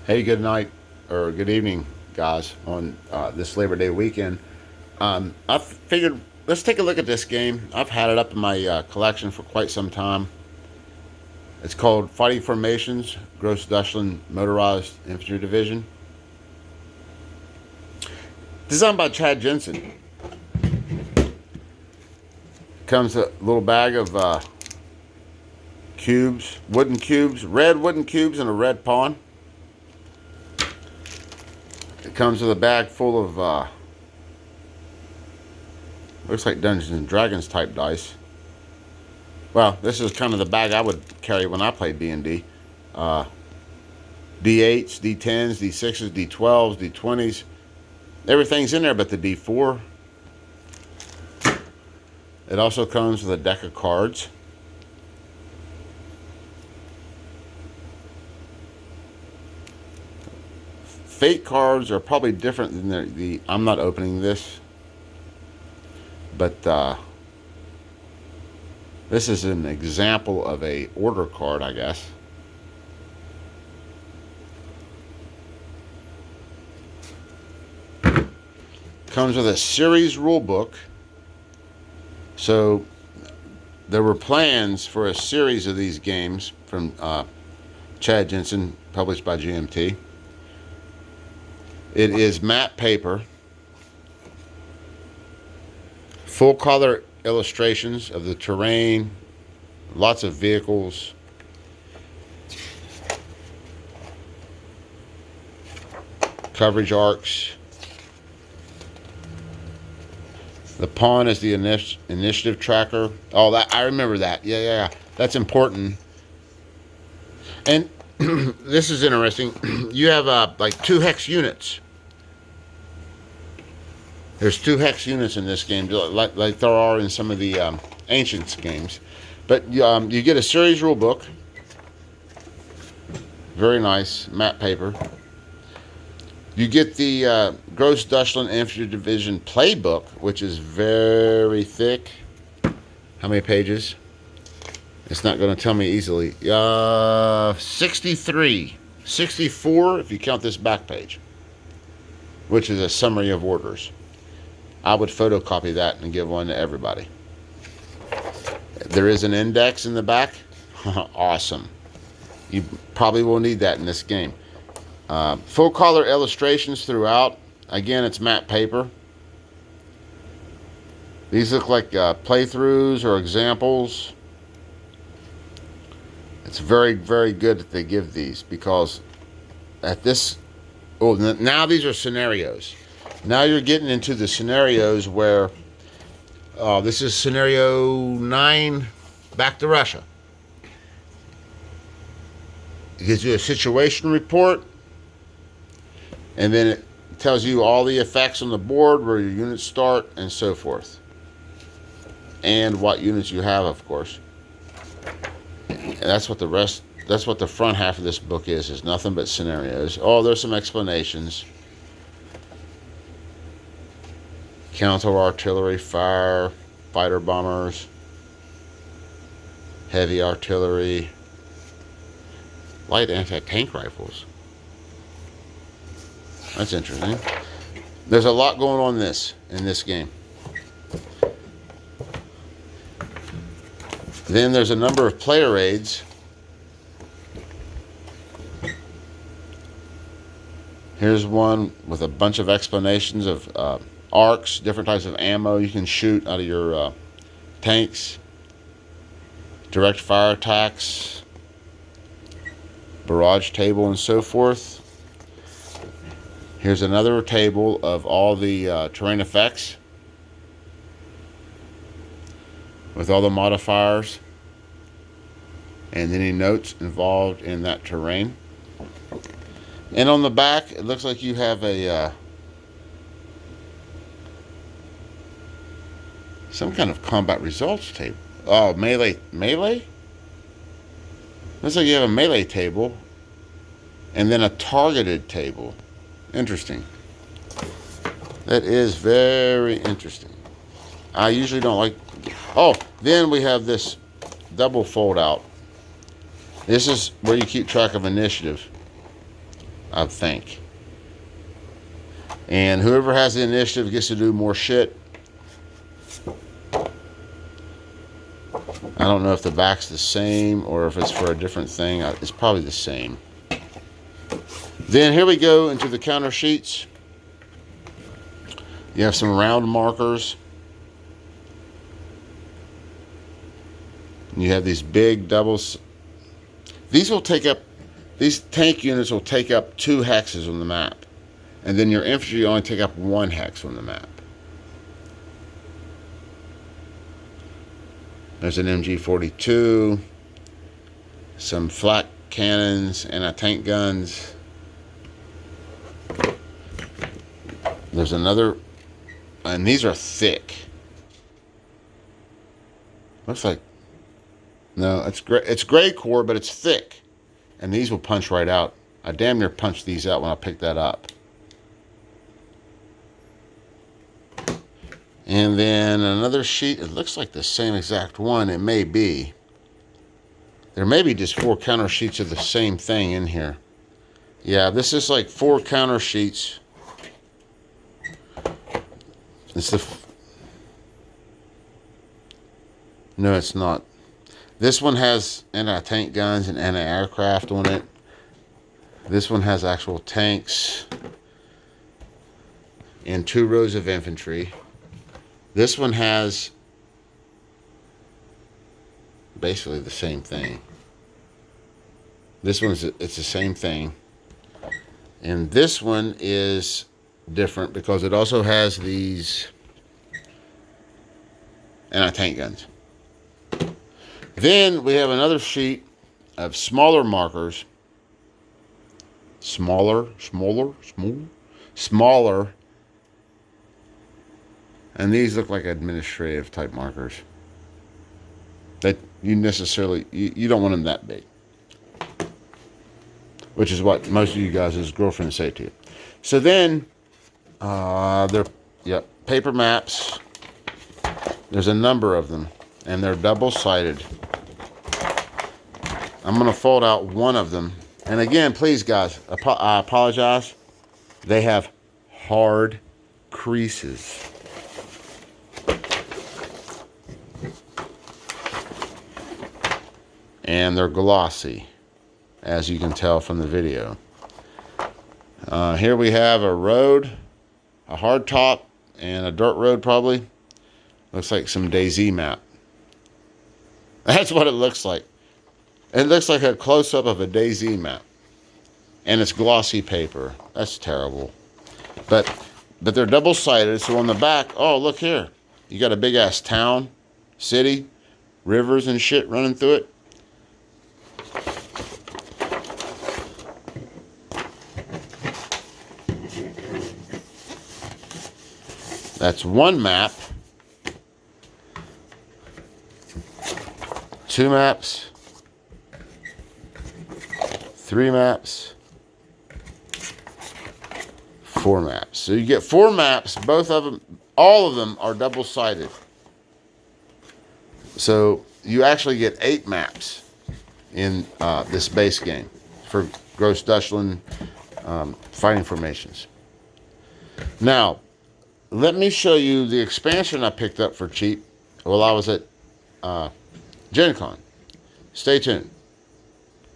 Hey, good night or good evening, guys, on this Labor Day weekend. I figured let's take a look at this game. I've had it up in my collection for quite some time. It's called Fighting Formations, Grossdeutschland Motorized Infantry Division. Designed by Chad Jensen. Comes a little bag of cubes, wooden cubes, red wooden cubes, and a red pawn. It comes with a bag full of looks like Dungeons and Dragons type dice. Well, this is kind of the bag I would carry when I played D&D. D8s, D10s, D6s, D12s, D20s. Everything's in there but the D4. It also comes with a deck of cards. Fate cards are probably different than the I'm not opening this. But this is an example of a order card, I guess. Comes with a series rule book. So there were plans for a series of these games from Chad Jensen, published by GMT. It is matte paper. Full color illustrations of the terrain, lots of vehicles. Coverage arcs. The pawn is the initiative tracker. Oh, that I remember that. Yeah. That's important. And this is interesting. You have like 2 hex units. There's 2 hex units in this game, like there are in some of the ancient games. But you get a series rule book. Very nice, matte paper. You get the Grossdeutschland Infantry Division playbook, which is very thick. How many pages? It's not going to tell me easily. 63. 64 if you count this back page, which is a summary of orders. I would photocopy that and give one to everybody. There is an index in the back. Awesome. You probably will need that in this game. Full color illustrations throughout. Again, it's matte paper. These look like playthroughs or examples. It's very, very good that they give these, because at this... Oh, now these are scenarios. Now you're getting into the scenarios where this is scenario 9, back to Russia. It gives you a situation report, and then it tells you all the effects on the board, where your units start, and so forth. And what units you have, of course. And that's what the front half of this book is nothing but scenarios. Oh, there's some explanations. Counter artillery, fire, fighter bombers, heavy artillery, light anti-tank rifles. That's interesting. There's a lot going on in this game. Then there's a number of player aids. Here's one with a bunch of explanations of arcs, different types of ammo you can shoot out of your tanks, direct fire attacks, barrage table, and so forth. Here's another table of all the terrain effects with all the modifiers and any notes involved in that terrain. And on the back, it looks like you have a some kind of combat results table. Oh, melee? Looks like you have a melee table and then a targeted table. Interesting. That is very interesting. I usually don't like... Oh, then we have this double fold out. This is where you keep track of initiative. I think. And whoever has the initiative gets to do more shit. I don't know if the back's the same or if it's for a different thing. It's probably the same. Then here we go into the counter sheets. You have some round markers. You have these big doubles. These tank units will take up 2 hexes on the map. And then your infantry only take up 1 hex on the map. There's an MG42, some flak cannons, anti-tank guns. There's another, and these are thick. Looks like, no, it's gray core, but it's thick. And these will punch right out. I damn near punched these out when I picked that up. And then another sheet, it looks like the same exact one. It may be. There may be just 4 counter sheets of the same thing in here. Yeah, this is like 4 counter sheets. No, it's not. This one has anti-tank guns and anti-aircraft on it. This one has actual tanks and 2 rows of infantry. This one has basically the same thing. It's the same thing. And this one is different because it also has these anti-tank guns. Then we have another sheet of smaller markers. Smaller. And these look like administrative type markers. That you don't want them that big. Which is what most of you guys' girlfriends say to you. So then, paper maps. There's a number of them. And they're double-sided. I'm going to fold out one of them. And again, please guys, I apologize. They have hard creases. And they're glossy, as you can tell from the video. Here we have a road, a hard top, and a dirt road probably. Looks like some DayZ map. That's what it looks like. It looks like a close-up of a DayZ map. And it's glossy paper. That's terrible. But they're double-sided, so on the back, oh, look here. You got a big-ass town, city, rivers and shit running through it. That's one map. 2 maps. 3 maps. 4 maps. So you get 4 maps. Both of them, all of them are double-sided. So you actually get 8 maps in this base game for Grossdeutschland fighting formations. Now, let me show you the expansion I picked up for cheap while I was at Gen Con. Stay tuned.